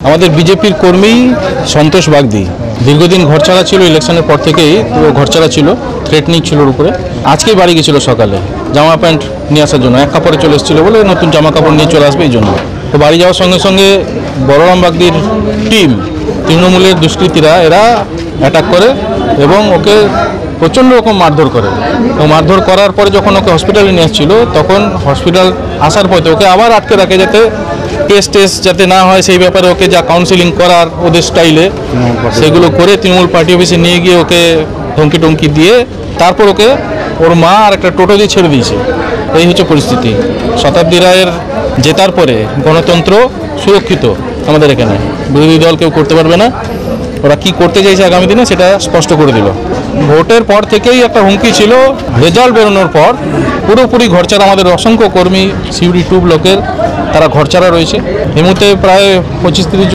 আমাদের বিজেপির কর্মী সন্তোষ বাগদি দীর্ঘদিন ঘরছাড়া ছিল, ইলেকশনের পর থেকেই ঘরছাড়া ছিল, থ্রেটনিং ছিল ওর উপরে। আজকেই বাড়ি গেছিল সকালে জামা প্যান্ট নিয়ে আসার জন্য, এক কাপড়ে চলে এসেছিল বলে নতুন জামা কাপড় নিয়ে চলে আসবে এই জন্য। তো বাড়ি যাওয়ার সঙ্গে সঙ্গে বলরাম বাগদির টিম, তৃণমূলের দুষ্কৃতীরা এরা অ্যাটাক করে এবং ওকে প্রচণ্ড রকম মারধর করে। তো মারধর করার পরে যখন ওকে হসপিটালে নিয়ে আসছিল, তখন হসপিটাল আসার পরে ওকে আবার আটকে রাখে যাতে টেস্ট যাতে না হয় সেই ব্যাপারে ওকে যা কাউন্সিলিং করার ওদের স্টাইলে সেগুলো করে তৃণমূল পার্টি অফিসে নিয়ে গিয়ে ওকে ধমকি টমকি দিয়ে তারপর ওকে ওর মা আর একটা টোটো দিয়ে ছেড়ে দিয়েছে। এই হচ্ছে পরিস্থিতি। শতাব্দী রায়ের জেতার পরে গণতন্ত্র সুরক্ষিত আমাদের এখানে, বিরোধী দল কেউ করতে পারবে না। ওরা কি করতে চাইছে আগামী দিনে সেটা স্পষ্ট করে দিল। ভোটের পর থেকেই একটা হুমকি ছিল, রেজাল্ট বেরোনোর পর পুরোপুরি ঘরছাড়া আমাদের অসংখ্য কর্মী সিউড়ি 2 ব্লকের তারা ঘরছাড়া রয়েছে। এই মুহূর্তে প্রায় 25-30